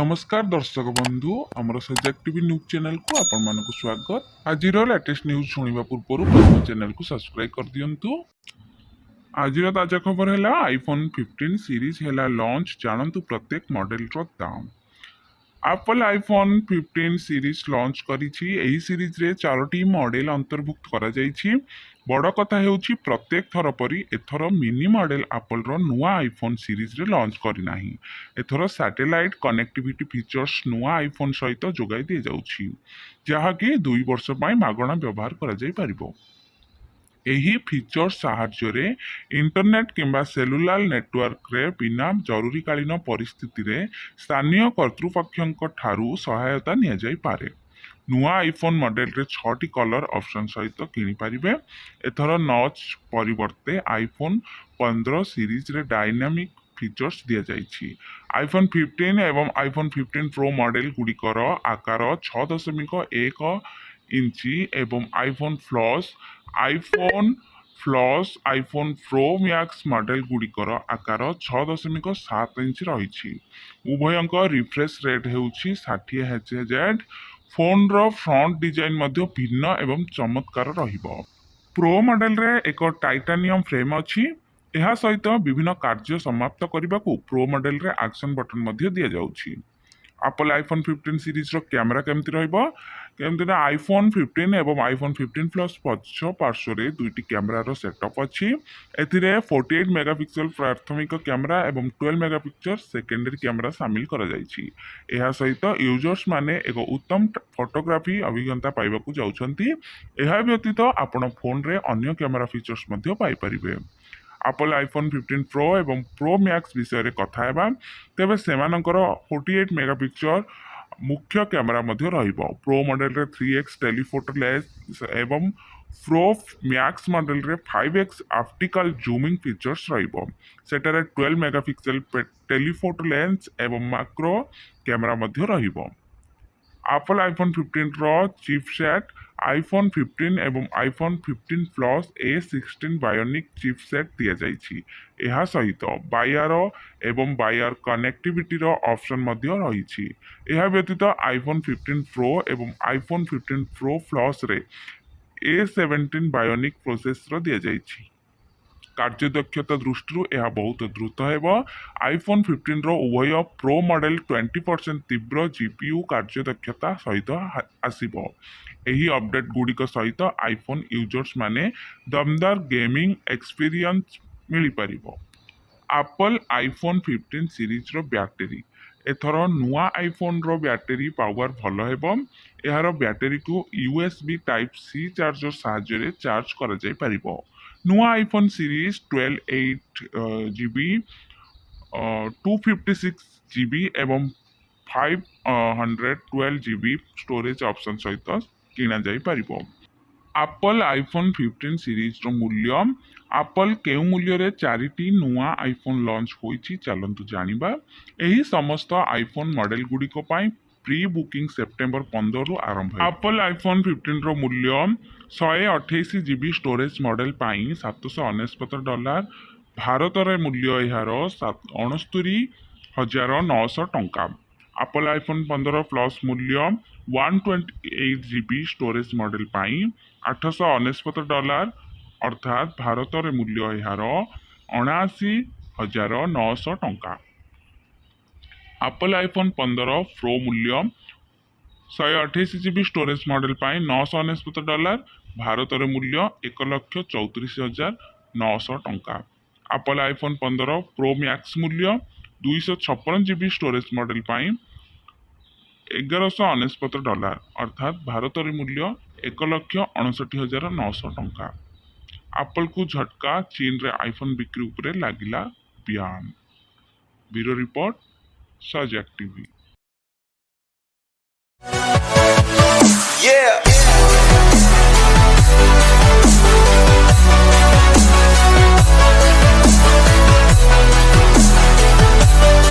नमस्कार दर्शक बंधु आमर सजाग टीवी न्यूज चैनल को आपण मानक स्वागत। आज लेटेस्ट न्यूज शुणा पूर्व चैनल को सब्सक्राइब कर दियंतु। आज ताजा खबर है आईफोन 15 सीरीज है लॉन्च जानतु प्रत्येक मॉडल रो दाम। एप्पल आईफोन 15 सीरीज लॉन्च करिछि। एही सीरीज रे 4टी मॉडल अंतर्भुक्त करा जाइछि। बड़ कथा हेउछि प्रत्येक थर परी एथर मिनी मॉडल एप्पल रो नुआ आईफोन सीरीज रे लॉन्च करिनाही। एथर सैटेलाइट कनेक्टिविटी फीचर्स नुआ आईफोन सहित जोगाई दि जाउछि, जहाकि 2 वर्ष पई मागणा व्यवहार करा जाई परिबो। एही फीचर साहाय्य इंटरनेट किंबा सेलुलार नेटवर्क रे बिना जरूरीकालीन परिस्थिति रे स्थानीय कर्तृपक्षों ठारू सहायता निया जाई पारे। नुआ आईफोन मॉडल रे 6टी कलर ऑप्शन सहित किनी पारिबे। एथर नॉच परिवर्ते आईफोन 15 सीरीज रे डायनामिक फीचर्स दिया जाइछि। आईफोन 15 एवं आईफोन 15 प्रो मॉडल गुड़िकर आकार 6.1 इंची एवं आईफोन प्रो मैक्स मॉडल गुड़िकर आकार 6.7 इंच रही। उभयंक रिफ्रेश रेट हेउछि 60 Hz। फोन रो फ्रंट डिजाइन मध्य भिन्न एवं चमत्कार रहिबो। प्रो मॉडल रे एक टाइटानियम फ्रेम अछि। एहा सहित विभिन्न कार्य समाप्त करने को प्रो मॉडल रे एक्शन बटन मध्य दिया जाउछि। एप्पल आईफोन 15 सीरीज रो कैमरा केमति रहइबो केमति ना आईफोन 15 एवं आईफोन 15 प्लस पछ पार्श्व रे दुईटी कैमरा रो सेटअप अछि। एथिरे 48 मेगापिक्सल प्राथमिक कैमरा एवं 12 मेगापिक्सल सेकेंडरी कैमरा शामिल करा जाइछि। एहा सहित यूजर्स माने एक उत्तम फोटोग्राफी अभिज्ञता पाइबाकू जाउछंती। एहा व्यतीत आपण फोन रे अन्य कैमरा फीचर्स मध्य पाई परिबे। एप्पल आईफोन 15 प्रो एवं प्रो मैक्स विषय रे कथा हेबा तेबे सेमानकर 48 मेगापिक्सल मुख्य कैमरा मध्य रहिबो। प्रो मॉडल रे 3x टेलीफोटो लेंस एवं प्रो मैक्स मॉडल रे 5x ऑप्टिकल जूमिंग फीचर्स रहिबो। सेटारे 12 मेगापिक्सल टेलीफोटो लेंस एवं मैक्रो कैमरा मध्य रहिबो। एप्पल आईफोन 15 रो चिपसेट आईफोन 15 एवं iPhone 15 plus A16 bionic chipset दिया जाइछि। एहा सहित बायर एवं बायर कनेक्टिविटी रो ऑप्शन मध्य रहिछि। एहा व्यतीत आईफोन 15 प्रो एवं आईफोन 15 प्रो प्लस रे A17 बायोनिक प्रोसेसर दिया जाइछि। कार्यदक्षता दृष्टि यह बहुत द्रुत हेबो। आईफोन 15 रो उभय प्रो मॉडल 20% तीव्र जीपीयू कार्यदक्षता सहित आसीबो। एही अपडेट गुड़िक सहित आईफोन यूजर्स माने दमदार गेमिंग एक्सपीरियंस मिली परिबो। एप्पल आईफोन 15 सीरीज रो बैटरी एथर नुआ आईफोन रो बैटरी पावर भल हेबो। एहार बैटरी को यूएसबी टाइप सी चार्जर साहाय्य रे चार्ज करा जाय परिबो। नुआ आईफोन सीरीज 12/8 GB 256 GB एवं 512 GB स्टोरेज ऑप्शन सहित किना जाय परिबो। एप्पल आईफोन 15 सीरीज रो मूल्य एप्पल केउ मूल्य रे 4टी नुआ आईफोन लॉन्च होईछि चलंतु जानिबा। एही समस्त आईफोन मॉडल गुड़िको पाई प्री बुकिंग सेप्टेम्बर 15 रु आरंभ है। एप्पल आईफोन 15 रो मूल्य 128 GB स्टोरेज मॉडल पाई $799। भारत रे मूल्य यार 69,900 टंका। एप्पल आईफोन 15 प्लस मूल्य 128 GB स्टोरेज मॉडल पाई $899 अर्थात भारत रे मूल्य यार 79,900 टंका। एप्पल आईफोन 15 प्रो मूल्य 128 GB स्टोरेज मॉडल पाई $999। भारत रे मूल्य 1,34,900 टंका। एप्पल आईफोन 15 प्रो मैक्स मूल्य 256 GB स्टोरेज मॉडल पाई $1,199 अर्थात भारत रे मूल्य 1,59,900 टंका। एप्पल को झटका चीन रे आईफोन बिक्री उपरे लागिला बयान। Bureau report sajag TV। Yeah.